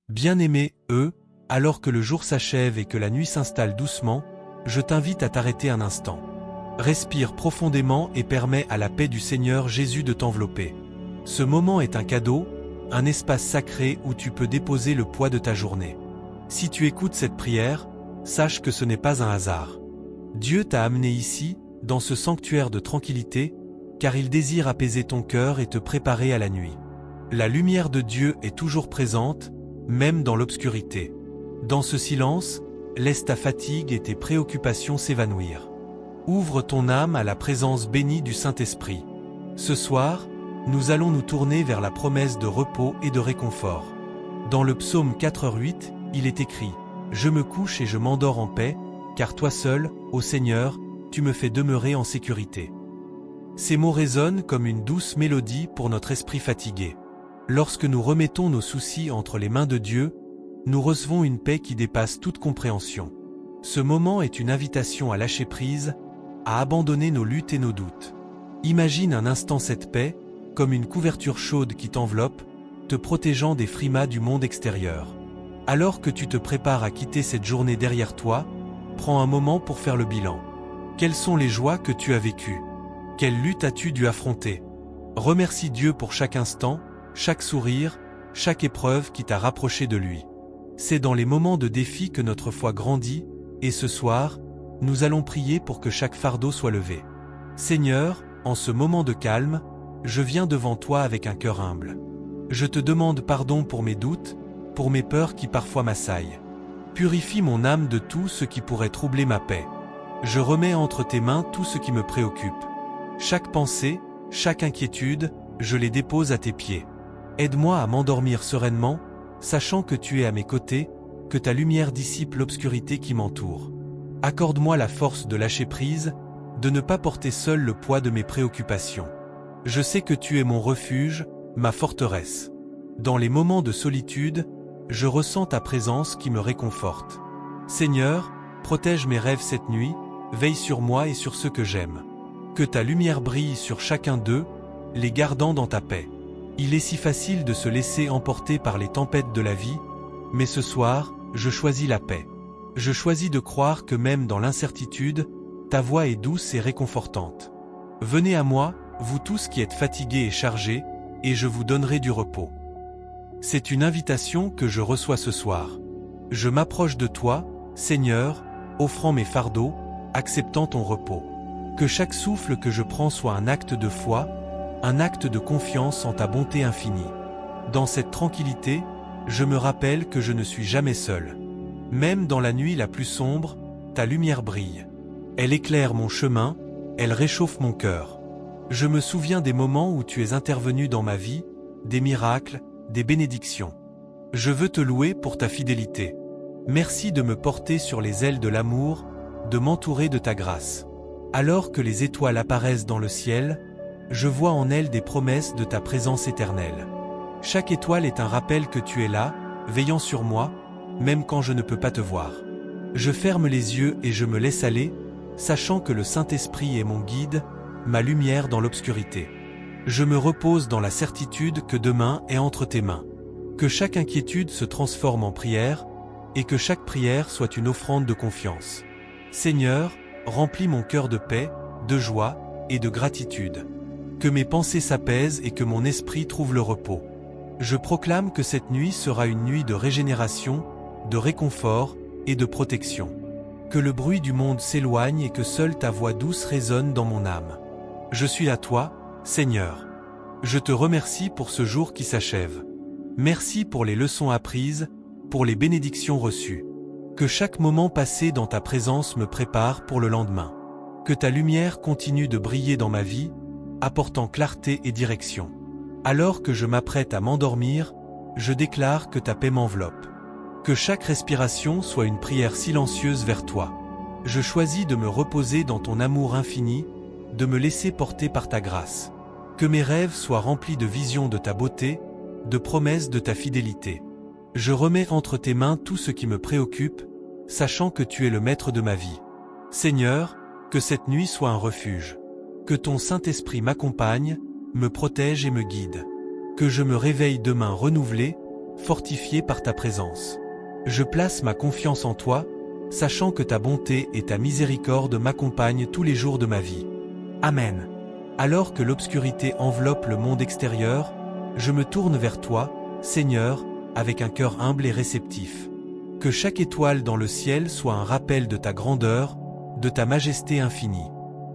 Bien-aimé, alors que le jour s'achève et que la nuit s'installe doucement, je t'invite à t'arrêter un instant. Respire profondément et permets à la paix du Seigneur Jésus de t'envelopper. Ce moment est un cadeau, un espace sacré où tu peux déposer le poids de ta journée. Si tu écoutes cette prière, sache que ce n'est pas un hasard. Dieu t'a amené ici, dans ce sanctuaire de tranquillité, car il désire apaiser ton cœur et te préparer à la nuit. La lumière de Dieu est toujours présente, même dans l'obscurité. Dans ce silence, laisse ta fatigue et tes préoccupations s'évanouir. Ouvre ton âme à la présence bénie du Saint-Esprit. Ce soir, nous allons nous tourner vers la promesse de repos et de réconfort. Dans le psaume 4:8, il est écrit « Je me couche et je m'endors en paix, car toi seul, ô Seigneur, tu me fais demeurer en sécurité. » Ces mots résonnent comme une douce mélodie pour notre esprit fatigué. Lorsque nous remettons nos soucis entre les mains de Dieu, nous recevons une paix qui dépasse toute compréhension. Ce moment est une invitation à lâcher prise, à abandonner nos luttes et nos doutes. Imagine un instant cette paix, comme une couverture chaude qui t'enveloppe, te protégeant des frimas du monde extérieur. Alors que tu te prépares à quitter cette journée derrière toi, prends un moment pour faire le bilan. Quelles sont les joies que tu as vécues? Quelles luttes as-tu dû affronter? Remercie Dieu pour chaque instant, chaque sourire, chaque épreuve qui t'a rapproché de lui. C'est dans les moments de défi que notre foi grandit, et ce soir, nous allons prier pour que chaque fardeau soit levé. Seigneur, en ce moment de calme, je viens devant toi avec un cœur humble. Je te demande pardon pour mes doutes, pour mes peurs qui parfois m'assaillent. Purifie mon âme de tout ce qui pourrait troubler ma paix. Je remets entre tes mains tout ce qui me préoccupe. Chaque pensée, chaque inquiétude, je les dépose à tes pieds. Aide-moi à m'endormir sereinement, sachant que tu es à mes côtés, que ta lumière dissipe l'obscurité qui m'entoure. Accorde-moi la force de lâcher prise, de ne pas porter seul le poids de mes préoccupations. Je sais que tu es mon refuge, ma forteresse. Dans les moments de solitude, je ressens ta présence qui me réconforte. Seigneur, protège mes rêves cette nuit, veille sur moi et sur ceux que j'aime. Que ta lumière brille sur chacun d'eux, les gardant dans ta paix. Il est si facile de se laisser emporter par les tempêtes de la vie, mais ce soir, je choisis la paix. Je choisis de croire que même dans l'incertitude, ta voix est douce et réconfortante. Venez à moi, vous tous qui êtes fatigués et chargés, et je vous donnerai du repos. C'est une invitation que je reçois ce soir. Je m'approche de toi, Seigneur, offrant mes fardeaux, acceptant ton repos. Que chaque souffle que je prends soit un acte de foi, un acte de confiance en ta bonté infinie. Dans cette tranquillité, je me rappelle que je ne suis jamais seul. Même dans la nuit la plus sombre, ta lumière brille. Elle éclaire mon chemin, elle réchauffe mon cœur. Je me souviens des moments où tu es intervenu dans ma vie, des miracles, des bénédictions. Je veux te louer pour ta fidélité. Merci de me porter sur les ailes de l'amour, de m'entourer de ta grâce. Alors que les étoiles apparaissent dans le ciel, je vois en elles des promesses de ta présence éternelle. Chaque étoile est un rappel que tu es là, veillant sur moi, même quand je ne peux pas te voir. Je ferme les yeux et je me laisse aller, sachant que le Saint-Esprit est mon guide, ma lumière dans l'obscurité. Je me repose dans la certitude que demain est entre tes mains. Que chaque inquiétude se transforme en prière, et que chaque prière soit une offrande de confiance. Seigneur, remplis mon cœur de paix, de joie et de gratitude. Que mes pensées s'apaisent et que mon esprit trouve le repos. Je proclame que cette nuit sera une nuit de régénération, de réconfort et de protection. Que le bruit du monde s'éloigne et que seule ta voix douce résonne dans mon âme. Je suis à toi, Seigneur. Je te remercie pour ce jour qui s'achève. Merci pour les leçons apprises, pour les bénédictions reçues. Que chaque moment passé dans ta présence me prépare pour le lendemain. Que ta lumière continue de briller dans ma vie, apportant clarté et direction. Alors que je m'apprête à m'endormir, je déclare que ta paix m'enveloppe. Que chaque respiration soit une prière silencieuse vers toi. Je choisis de me reposer dans ton amour infini, de me laisser porter par ta grâce. Que mes rêves soient remplis de visions de ta beauté, de promesses de ta fidélité. Je remets entre tes mains tout ce qui me préoccupe, sachant que tu es le maître de ma vie. Seigneur, que cette nuit soit un refuge. Que ton Saint-Esprit m'accompagne, me protège et me guide. Que je me réveille demain renouvelé, fortifié par ta présence. Je place ma confiance en toi, sachant que ta bonté et ta miséricorde m'accompagnent tous les jours de ma vie. Amen. Alors que l'obscurité enveloppe le monde extérieur, je me tourne vers toi, Seigneur, avec un cœur humble et réceptif. Que chaque étoile dans le ciel soit un rappel de ta grandeur, de ta majesté infinie.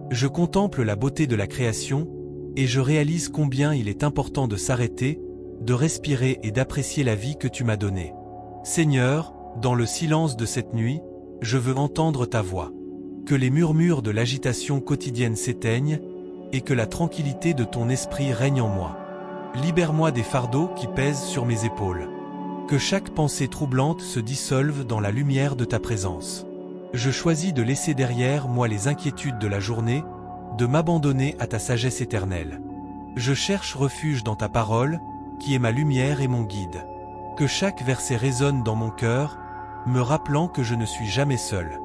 Je contemple la beauté de la création, et je réalise combien il est important de s'arrêter, de respirer et d'apprécier la vie que tu m'as donnée. Seigneur, dans le silence de cette nuit, je veux entendre ta voix. Que les murmures de l'agitation quotidienne s'éteignent, et que la tranquillité de ton esprit règne en moi. Libère-moi des fardeaux qui pèsent sur mes épaules. Que chaque pensée troublante se dissolve dans la lumière de ta présence. Je choisis de laisser derrière moi les inquiétudes de la journée, de m'abandonner à ta sagesse éternelle. Je cherche refuge dans ta parole, qui est ma lumière et mon guide. Que chaque verset résonne dans mon cœur, me rappelant que je ne suis jamais seul.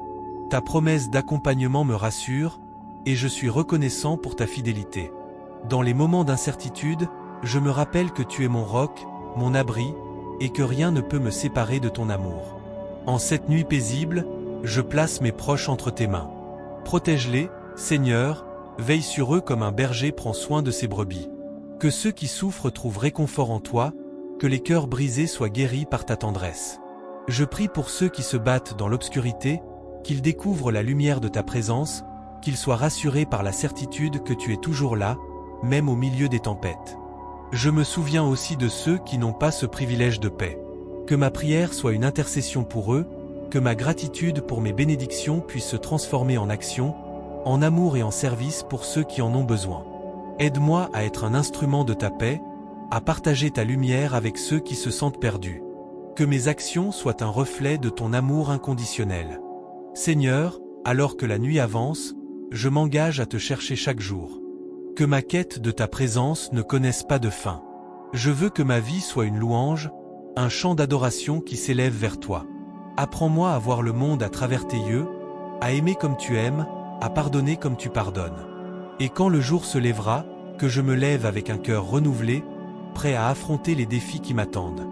Ta promesse d'accompagnement me rassure, et je suis reconnaissant pour ta fidélité. Dans les moments d'incertitude, je me rappelle que tu es mon roc, mon abri, et que rien ne peut me séparer de ton amour. En cette nuit paisible, je place mes proches entre tes mains. Protège-les, Seigneur, veille sur eux comme un berger prend soin de ses brebis. Que ceux qui souffrent trouvent réconfort en toi, que les cœurs brisés soient guéris par ta tendresse. Je prie pour ceux qui se battent dans l'obscurité, qu'ils découvrent la lumière de ta présence, qu'ils soient rassurés par la certitude que tu es toujours là, même au milieu des tempêtes. Je me souviens aussi de ceux qui n'ont pas ce privilège de paix. Que ma prière soit une intercession pour eux, que ma gratitude pour mes bénédictions puisse se transformer en action, en amour et en service pour ceux qui en ont besoin. Aide-moi à être un instrument de ta paix, à partager ta lumière avec ceux qui se sentent perdus. Que mes actions soient un reflet de ton amour inconditionnel. Seigneur, alors que la nuit avance, je m'engage à te chercher chaque jour. Que ma quête de ta présence ne connaisse pas de fin. Je veux que ma vie soit une louange, un chant d'adoration qui s'élève vers toi. Apprends-moi à voir le monde à travers tes yeux, à aimer comme tu aimes, à pardonner comme tu pardonnes. Et quand le jour se lèvera, que je me lève avec un cœur renouvelé, prêt à affronter les défis qui m'attendent.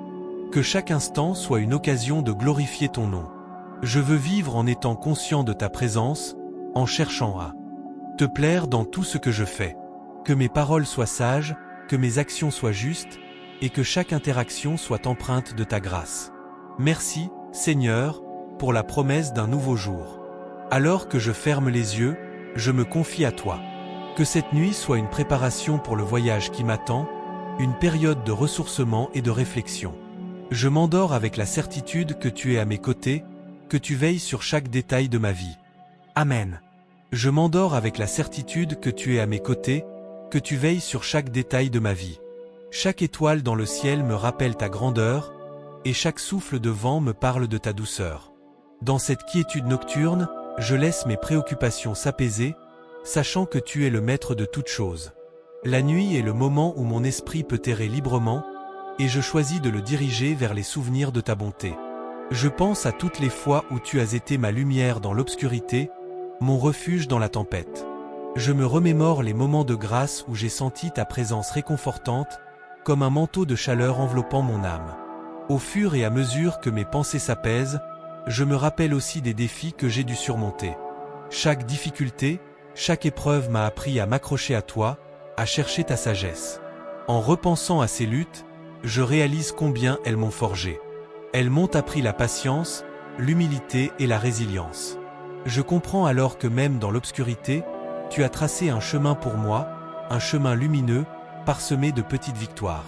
Que chaque instant soit une occasion de glorifier ton nom. Je veux vivre en étant conscient de ta présence, en cherchant à te plaire dans tout ce que je fais. Que mes paroles soient sages, que mes actions soient justes, et que chaque interaction soit empreinte de ta grâce. Merci, Seigneur, pour la promesse d'un nouveau jour. Alors que je ferme les yeux, je me confie à toi. Que cette nuit soit une préparation pour le voyage qui m'attend, une période de ressourcement et de réflexion. Je m'endors avec la certitude que tu es à mes côtés, que tu veilles sur chaque détail de ma vie. Amen. Je m'endors avec la certitude que tu es à mes côtés, que tu veilles sur chaque détail de ma vie. Chaque étoile dans le ciel me rappelle ta grandeur, et chaque souffle de vent me parle de ta douceur. Dans cette quiétude nocturne, je laisse mes préoccupations s'apaiser, sachant que tu es le maître de toutes choses. La nuit est le moment où mon esprit peut errer librement, et je choisis de le diriger vers les souvenirs de ta bonté. Je pense à toutes les fois où tu as été ma lumière dans l'obscurité, mon refuge dans la tempête. Je me remémore les moments de grâce où j'ai senti ta présence réconfortante, comme un manteau de chaleur enveloppant mon âme. Au fur et à mesure que mes pensées s'apaisent, je me rappelle aussi des défis que j'ai dû surmonter. Chaque difficulté, chaque épreuve m'a appris à m'accrocher à toi, à chercher ta sagesse. En repensant à ces luttes, je réalise combien elles m'ont forgé. Elles m'ont appris la patience, l'humilité et la résilience. Je comprends alors que même dans l'obscurité, tu as tracé un chemin pour moi, un chemin lumineux, parsemé de petites victoires.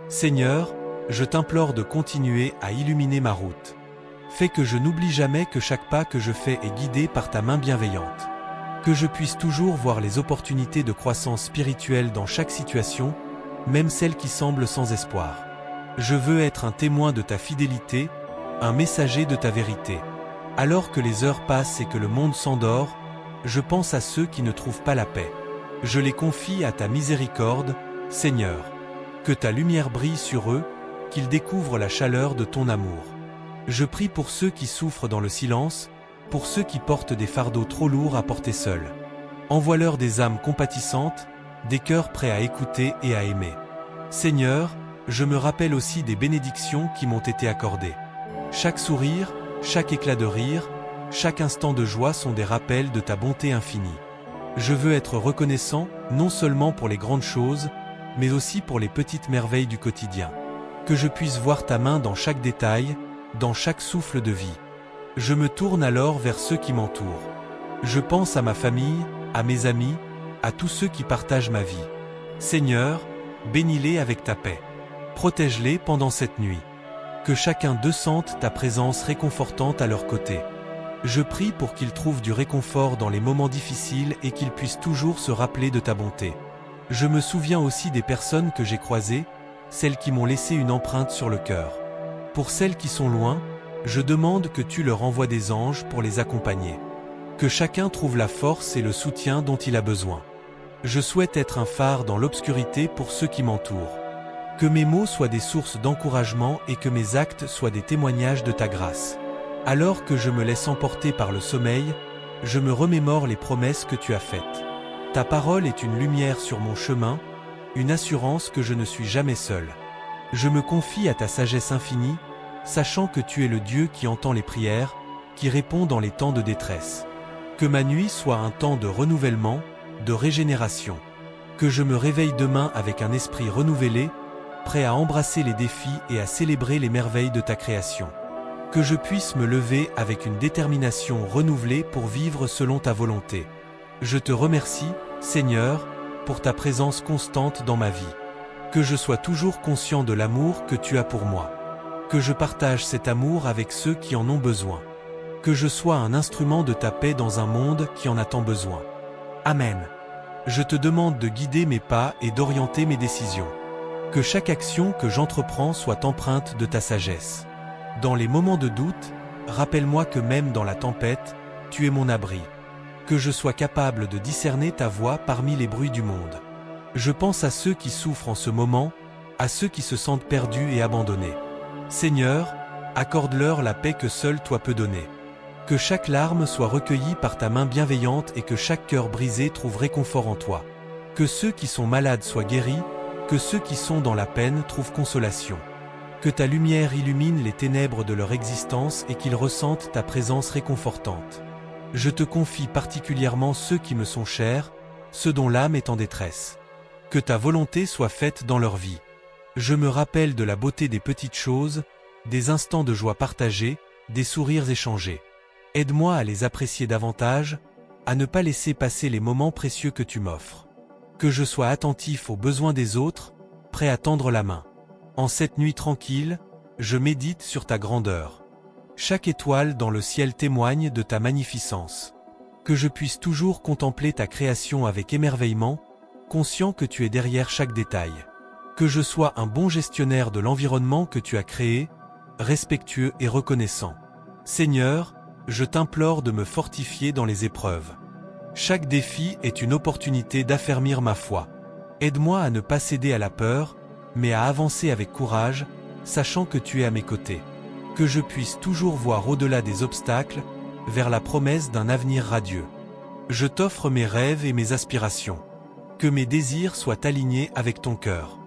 Seigneur, je t'implore de continuer à illuminer ma route. Fais que je n'oublie jamais que chaque pas que je fais est guidé par ta main bienveillante. Que je puisse toujours voir les opportunités de croissance spirituelle dans chaque situation, même celle qui semble sans espoir. Je veux être un témoin de ta fidélité, un messager de ta vérité. Alors que les heures passent et que le monde s'endort, je pense à ceux qui ne trouvent pas la paix. Je les confie à ta miséricorde, Seigneur. Que ta lumière brille sur eux, qu'ils découvrent la chaleur de ton amour. Je prie pour ceux qui souffrent dans le silence, pour ceux qui portent des fardeaux trop lourds à porter seuls. Envoie-leur des âmes compatissantes, des cœurs prêts à écouter et à aimer. Seigneur, je me rappelle aussi des bénédictions qui m'ont été accordées. Chaque sourire, chaque éclat de rire, chaque instant de joie sont des rappels de ta bonté infinie. Je veux être reconnaissant, non seulement pour les grandes choses, mais aussi pour les petites merveilles du quotidien. Que je puisse voir ta main dans chaque détail, dans chaque souffle de vie. Je me tourne alors vers ceux qui m'entourent. Je pense à ma famille, à mes amis, à tous ceux qui partagent ma vie. Seigneur, bénis-les avec ta paix. Protège-les pendant cette nuit. Que chacun d'eux sente ta présence réconfortante à leur côté. Je prie pour qu'ils trouvent du réconfort dans les moments difficiles et qu'ils puissent toujours se rappeler de ta bonté. Je me souviens aussi des personnes que j'ai croisées, celles qui m'ont laissé une empreinte sur le cœur. Pour celles qui sont loin, je demande que tu leur envoies des anges pour les accompagner. Que chacun trouve la force et le soutien dont il a besoin. Je souhaite être un phare dans l'obscurité pour ceux qui m'entourent. Que mes mots soient des sources d'encouragement et que mes actes soient des témoignages de ta grâce. Alors que je me laisse emporter par le sommeil, je me remémore les promesses que tu as faites. Ta parole est une lumière sur mon chemin, une assurance que je ne suis jamais seul. Je me confie à ta sagesse infinie, sachant que tu es le Dieu qui entend les prières, qui répond dans les temps de détresse. Que ma nuit soit un temps de renouvellement, de régénération. Que je me réveille demain avec un esprit renouvelé, prêt à embrasser les défis et à célébrer les merveilles de ta création. Que je puisse me lever avec une détermination renouvelée pour vivre selon ta volonté. Je te remercie, Seigneur, pour ta présence constante dans ma vie. Que je sois toujours conscient de l'amour que tu as pour moi. Que je partage cet amour avec ceux qui en ont besoin. Que je sois un instrument de ta paix dans un monde qui en a tant besoin. Amen. Je te demande de guider mes pas et d'orienter mes décisions. Que chaque action que j'entreprends soit empreinte de ta sagesse. Dans les moments de doute, rappelle-moi que même dans la tempête, tu es mon abri. Que je sois capable de discerner ta voix parmi les bruits du monde. Je pense à ceux qui souffrent en ce moment, à ceux qui se sentent perdus et abandonnés. Seigneur, accorde-leur la paix que seul toi peux donner. Que chaque larme soit recueillie par ta main bienveillante et que chaque cœur brisé trouve réconfort en toi. Que ceux qui sont malades soient guéris, que ceux qui sont dans la peine trouvent consolation. Que ta lumière illumine les ténèbres de leur existence et qu'ils ressentent ta présence réconfortante. Je te confie particulièrement ceux qui me sont chers, ceux dont l'âme est en détresse. Que ta volonté soit faite dans leur vie. Je me rappelle de la beauté des petites choses, des instants de joie partagés, des sourires échangés. Aide-moi à les apprécier davantage, à ne pas laisser passer les moments précieux que tu m'offres. Que je sois attentif aux besoins des autres, prêt à tendre la main. En cette nuit tranquille, je médite sur ta grandeur. Chaque étoile dans le ciel témoigne de ta magnificence. Que je puisse toujours contempler ta création avec émerveillement, conscient que tu es derrière chaque détail. Que je sois un bon gestionnaire de l'environnement que tu as créé, respectueux et reconnaissant. Seigneur, je t'implore de me fortifier dans les épreuves. Chaque défi est une opportunité d'affermir ma foi. Aide-moi à ne pas céder à la peur, mais à avancer avec courage, sachant que tu es à mes côtés. Que je puisse toujours voir au-delà des obstacles, vers la promesse d'un avenir radieux. Je t'offre mes rêves et mes aspirations. Que mes désirs soient alignés avec ton cœur.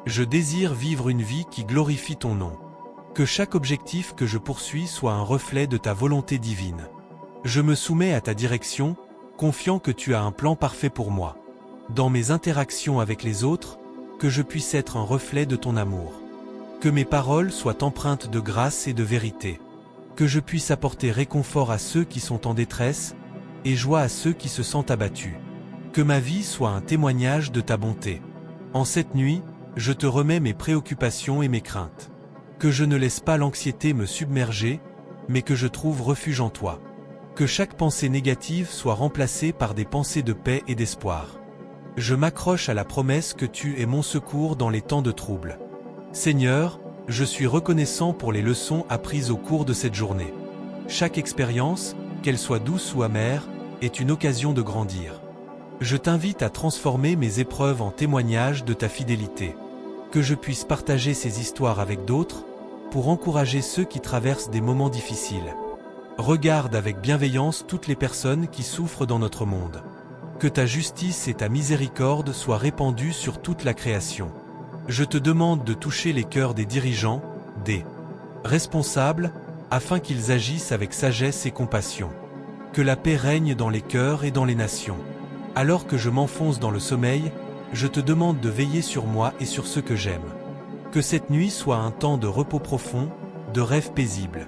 Je désire vivre une vie qui glorifie ton nom. Que chaque objectif que je poursuis soit un reflet de ta volonté divine. Je me soumets à ta direction, confiant que tu as un plan parfait pour moi. Dans mes interactions avec les autres, que je puisse être un reflet de ton amour. Que mes paroles soient empreintes de grâce et de vérité. Que je puisse apporter réconfort à ceux qui sont en détresse, et joie à ceux qui se sentent abattus. Que ma vie soit un témoignage de ta bonté. En cette nuit, je te remets mes préoccupations et mes craintes. Que je ne laisse pas l'anxiété me submerger, mais que je trouve refuge en toi. Que chaque pensée négative soit remplacée par des pensées de paix et d'espoir. Je m'accroche à la promesse que tu es mon secours dans les temps de trouble. Seigneur, je suis reconnaissant pour les leçons apprises au cours de cette journée. Chaque expérience, qu'elle soit douce ou amère, est une occasion de grandir. Je t'invite à transformer mes épreuves en témoignages de ta fidélité. Que je puisse partager ces histoires avec d'autres, pour encourager ceux qui traversent des moments difficiles. Regarde avec bienveillance toutes les personnes qui souffrent dans notre monde. Que ta justice et ta miséricorde soient répandues sur toute la création. Je te demande de toucher les cœurs des dirigeants, des responsables, afin qu'ils agissent avec sagesse et compassion. Que la paix règne dans les cœurs et dans les nations. Alors que je m'enfonce dans le sommeil, je te demande de veiller sur moi et sur ceux que j'aime. Que cette nuit soit un temps de repos profond, de rêves paisibles.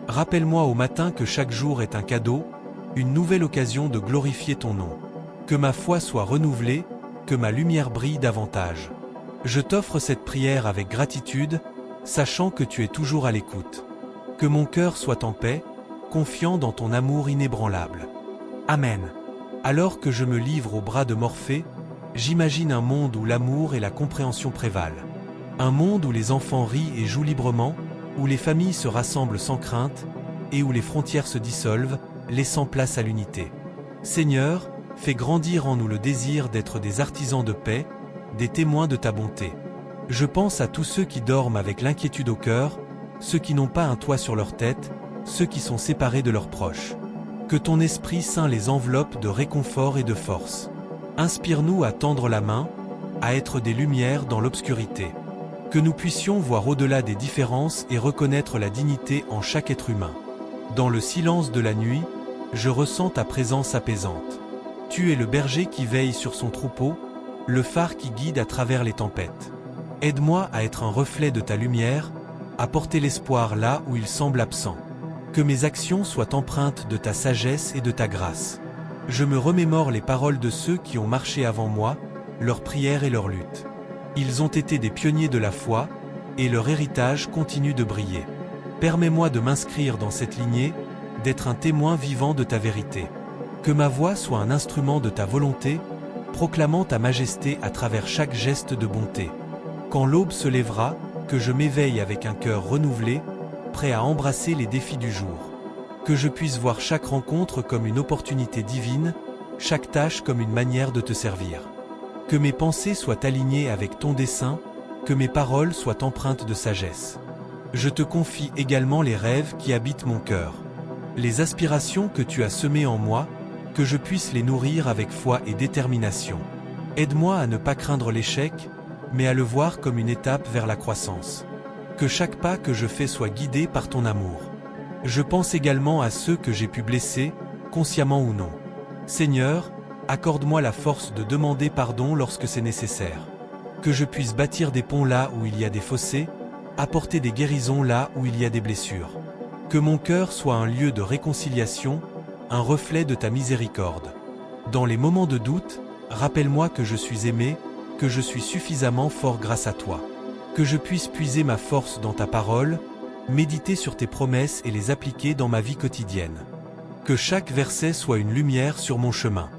Rappelle-moi au matin que chaque jour est un cadeau, une nouvelle occasion de glorifier ton nom. Que ma foi soit renouvelée, que ma lumière brille davantage. Je t'offre cette prière avec gratitude, sachant que tu es toujours à l'écoute. Que mon cœur soit en paix, confiant dans ton amour inébranlable. Amen. Alors que je me livre aux bras de Morphée, j'imagine un monde où l'amour et la compréhension prévalent. Un monde où les enfants rient et jouent librement, où les familles se rassemblent sans crainte, et où les frontières se dissolvent, laissant place à l'unité. Seigneur, fais grandir en nous le désir d'être des artisans de paix, des témoins de ta bonté. Je pense à tous ceux qui dorment avec l'inquiétude au cœur, ceux qui n'ont pas un toit sur leur tête, ceux qui sont séparés de leurs proches. Que ton Esprit Saint les enveloppe de réconfort et de force. Inspire-nous à tendre la main, à être des lumières dans l'obscurité. Que nous puissions voir au-delà des différences et reconnaître la dignité en chaque être humain. Dans le silence de la nuit, je ressens ta présence apaisante. Tu es le berger qui veille sur son troupeau, le phare qui guide à travers les tempêtes. Aide-moi à être un reflet de ta lumière, à porter l'espoir là où il semble absent. Que mes actions soient empreintes de ta sagesse et de ta grâce. Je me remémore les paroles de ceux qui ont marché avant moi, leurs prières et leurs luttes. Ils ont été des pionniers de la foi, et leur héritage continue de briller. Permets-moi de m'inscrire dans cette lignée, d'être un témoin vivant de ta vérité. Que ma voix soit un instrument de ta volonté, proclamant ta majesté à travers chaque geste de bonté. Quand l'aube se lèvera, que je m'éveille avec un cœur renouvelé, prêt à embrasser les défis du jour. Que je puisse voir chaque rencontre comme une opportunité divine, chaque tâche comme une manière de te servir. Que mes pensées soient alignées avec ton dessein, que mes paroles soient empreintes de sagesse. Je te confie également les rêves qui habitent mon cœur. Les aspirations que tu as semées en moi, que je puisse les nourrir avec foi et détermination. Aide-moi à ne pas craindre l'échec, mais à le voir comme une étape vers la croissance. Que chaque pas que je fais soit guidé par ton amour. Je pense également à ceux que j'ai pu blesser, consciemment ou non. Seigneur, accorde-moi la force de demander pardon lorsque c'est nécessaire. Que je puisse bâtir des ponts là où il y a des fossés, apporter des guérisons là où il y a des blessures. Que mon cœur soit un lieu de réconciliation, un reflet de ta miséricorde. Dans les moments de doute, rappelle-moi que je suis aimé, que je suis suffisamment fort grâce à toi. Que je puisse puiser ma force dans ta parole, méditer sur tes promesses et les appliquer dans ma vie quotidienne. Que chaque verset soit une lumière sur mon chemin.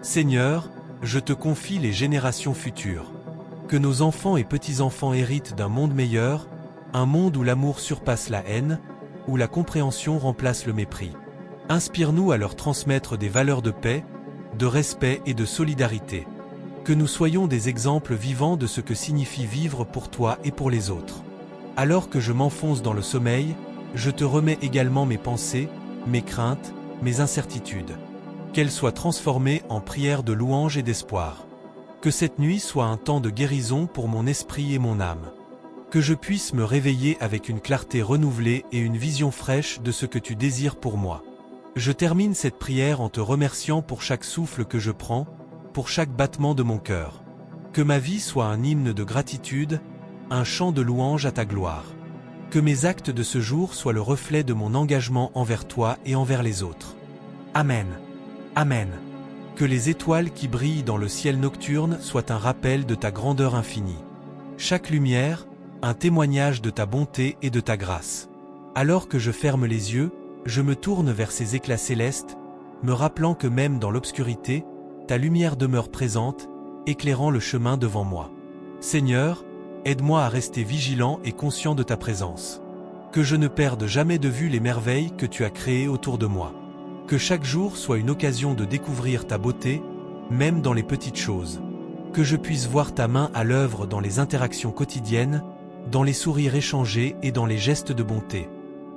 Seigneur, je te confie les générations futures. Que nos enfants et petits-enfants héritent d'un monde meilleur, un monde où l'amour surpasse la haine, où la compréhension remplace le mépris. Inspire-nous à leur transmettre des valeurs de paix, de respect et de solidarité. Que nous soyons des exemples vivants de ce que signifie vivre pour toi et pour les autres. Alors que je m'enfonce dans le sommeil, je te remets également mes pensées, mes craintes, mes incertitudes. Qu'elles soient transformées en prières de louange et d'espoir. Que cette nuit soit un temps de guérison pour mon esprit et mon âme. Que je puisse me réveiller avec une clarté renouvelée et une vision fraîche de ce que tu désires pour moi. Je termine cette prière en te remerciant pour chaque souffle que je prends, pour chaque battement de mon cœur. Que ma vie soit un hymne de gratitude, un chant de louange à ta gloire. Que mes actes de ce jour soient le reflet de mon engagement envers toi et envers les autres. Amen. Amen. Que les étoiles qui brillent dans le ciel nocturne soient un rappel de ta grandeur infinie. Chaque lumière, un témoignage de ta bonté et de ta grâce. Alors que je ferme les yeux, je me tourne vers ces éclats célestes, me rappelant que même dans l'obscurité, ta lumière demeure présente, éclairant le chemin devant moi. Seigneur, aide-moi à rester vigilant et conscient de ta présence. Que je ne perde jamais de vue les merveilles que tu as créées autour de moi. Que chaque jour soit une occasion de découvrir ta beauté, même dans les petites choses. Que je puisse voir ta main à l'œuvre dans les interactions quotidiennes, dans les sourires échangés et dans les gestes de bonté.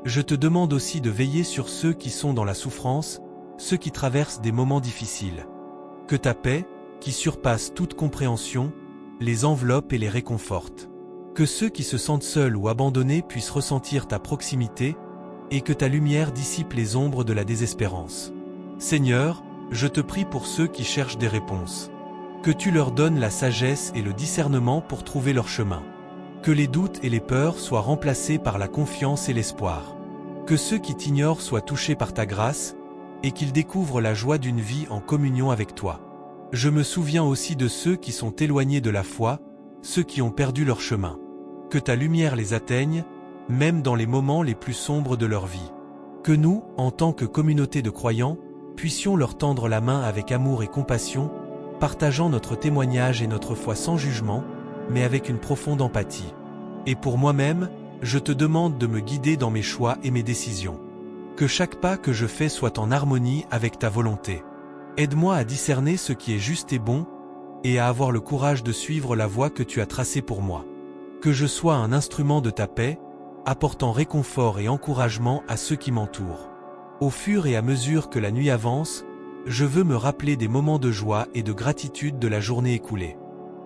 Je te demande aussi de veiller sur ceux qui sont dans la souffrance, ceux qui traversent des moments difficiles. Que ta paix, qui surpasse toute compréhension, les enveloppe et les réconforte. Que ceux qui se sentent seuls ou abandonnés puissent ressentir ta proximité, et que ta lumière dissipe les ombres de la désespérance. Seigneur, je te prie pour ceux qui cherchent des réponses. Que tu leur donnes la sagesse et le discernement pour trouver leur chemin. Que les doutes et les peurs soient remplacés par la confiance et l'espoir. Que ceux qui t'ignorent soient touchés par ta grâce, et qu'ils découvrent la joie d'une vie en communion avec toi. Je me souviens aussi de ceux qui sont éloignés de la foi, ceux qui ont perdu leur chemin. Que ta lumière les atteigne, même dans les moments les plus sombres de leur vie. Que nous, en tant que communauté de croyants, puissions leur tendre la main avec amour et compassion, partageant notre témoignage et notre foi sans jugement, mais avec une profonde empathie. Et pour moi-même, je te demande de me guider dans mes choix et mes décisions. Que chaque pas que je fais soit en harmonie avec ta volonté. Aide-moi à discerner ce qui est juste et bon, et à avoir le courage de suivre la voie que tu as tracée pour moi. Que je sois un instrument de ta paix, apportant réconfort et encouragement à ceux qui m'entourent. Au fur et à mesure que la nuit avance, je veux me rappeler des moments de joie et de gratitude de la journée écoulée.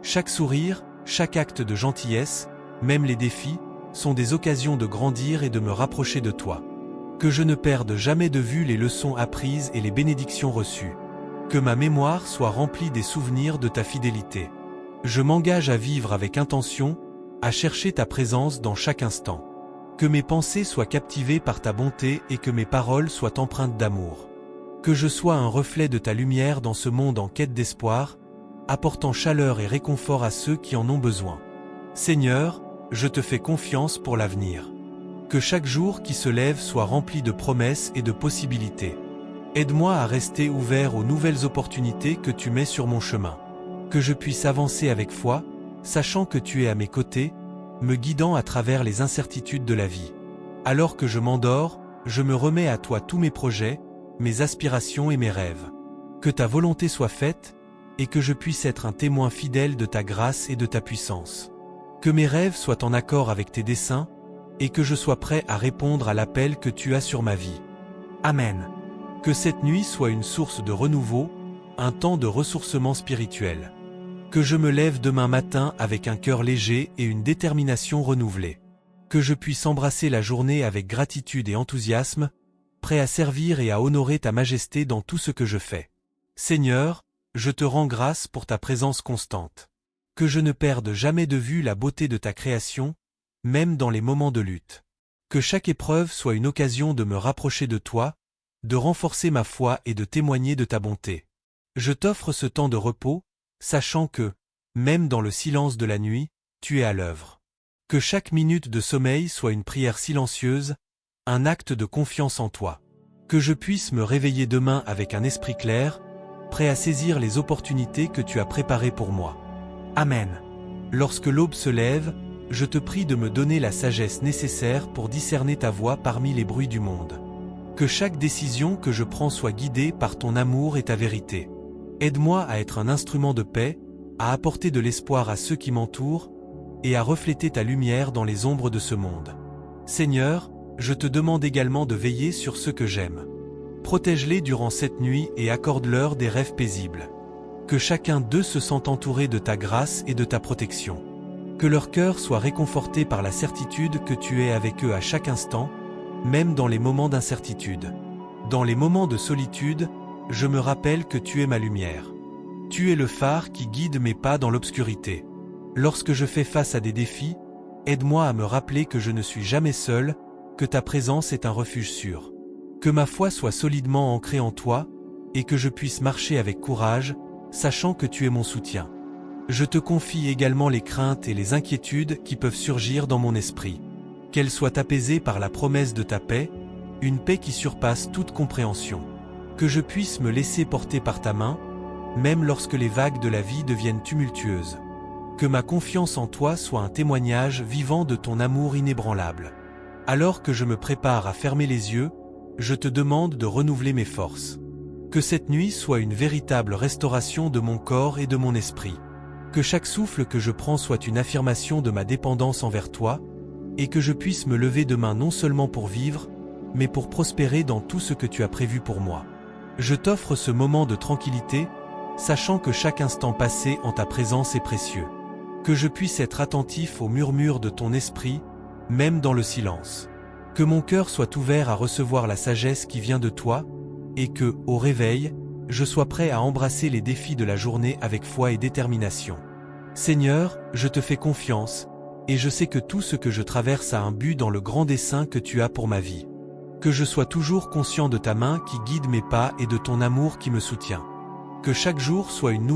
Chaque sourire, chaque acte de gentillesse, même les défis, sont des occasions de grandir et de me rapprocher de toi. Que je ne perde jamais de vue les leçons apprises et les bénédictions reçues. Que ma mémoire soit remplie des souvenirs de ta fidélité. Je m'engage à vivre avec intention, à chercher ta présence dans chaque instant. Que mes pensées soient captivées par ta bonté et que mes paroles soient empreintes d'amour. Que je sois un reflet de ta lumière dans ce monde en quête d'espoir, apportant chaleur et réconfort à ceux qui en ont besoin. Seigneur, je te fais confiance pour l'avenir. Que chaque jour qui se lève soit rempli de promesses et de possibilités. Aide-moi à rester ouvert aux nouvelles opportunités que tu mets sur mon chemin. Que je puisse avancer avec foi, sachant que tu es à mes côtés, me guidant à travers les incertitudes de la vie. Alors que je m'endors, je me remets à toi tous mes projets, mes aspirations et mes rêves. Que ta volonté soit faite, et que je puisse être un témoin fidèle de ta grâce et de ta puissance. Que mes rêves soient en accord avec tes desseins, et que je sois prêt à répondre à l'appel que tu as sur ma vie. Amen. Que cette nuit soit une source de renouveau, un temps de ressourcement spirituel. Que je me lève demain matin avec un cœur léger et une détermination renouvelée. Que je puisse embrasser la journée avec gratitude et enthousiasme, prêt à servir et à honorer ta majesté dans tout ce que je fais. Seigneur, je te rends grâce pour ta présence constante. Que je ne perde jamais de vue la beauté de ta création, même dans les moments de lutte. Que chaque épreuve soit une occasion de me rapprocher de toi, de renforcer ma foi et de témoigner de ta bonté. Je t'offre ce temps de repos, sachant que, même dans le silence de la nuit, tu es à l'œuvre. Que chaque minute de sommeil soit une prière silencieuse, un acte de confiance en toi. Que je puisse me réveiller demain avec un esprit clair, prêt à saisir les opportunités que tu as préparées pour moi. Amen. Lorsque l'aube se lève, je te prie de me donner la sagesse nécessaire pour discerner ta voix parmi les bruits du monde. Que chaque décision que je prends soit guidée par ton amour et ta vérité. Aide-moi à être un instrument de paix, à apporter de l'espoir à ceux qui m'entourent, et à refléter ta lumière dans les ombres de ce monde. Seigneur, je te demande également de veiller sur ceux que j'aime. Protège-les durant cette nuit et accorde-leur des rêves paisibles. Que chacun d'eux se sente entouré de ta grâce et de ta protection. Que leur cœur soit réconforté par la certitude que tu es avec eux à chaque instant, même dans les moments d'incertitude. Dans les moments de solitude, je me rappelle que tu es ma lumière. Tu es le phare qui guide mes pas dans l'obscurité. Lorsque je fais face à des défis, aide-moi à me rappeler que je ne suis jamais seul, que ta présence est un refuge sûr. Que ma foi soit solidement ancrée en toi, et que je puisse marcher avec courage, sachant que tu es mon soutien. Je te confie également les craintes et les inquiétudes qui peuvent surgir dans mon esprit. Qu'elles soient apaisées par la promesse de ta paix, une paix qui surpasse toute compréhension. Que je puisse me laisser porter par ta main, même lorsque les vagues de la vie deviennent tumultueuses. Que ma confiance en toi soit un témoignage vivant de ton amour inébranlable. Alors que je me prépare à fermer les yeux, je te demande de renouveler mes forces. Que cette nuit soit une véritable restauration de mon corps et de mon esprit. Que chaque souffle que je prends soit une affirmation de ma dépendance envers toi, et que je puisse me lever demain non seulement pour vivre, mais pour prospérer dans tout ce que tu as prévu pour moi. Je t'offre ce moment de tranquillité, sachant que chaque instant passé en ta présence est précieux. Que je puisse être attentif aux murmures de ton esprit, même dans le silence. Que mon cœur soit ouvert à recevoir la sagesse qui vient de toi, et que, au réveil, je sois prêt à embrasser les défis de la journée avec foi et détermination. Seigneur, je te fais confiance, et je sais que tout ce que je traverse a un but dans le grand dessein que tu as pour ma vie. Que je sois toujours conscient de ta main qui guide mes pas et de ton amour qui me soutient. Que chaque jour soit une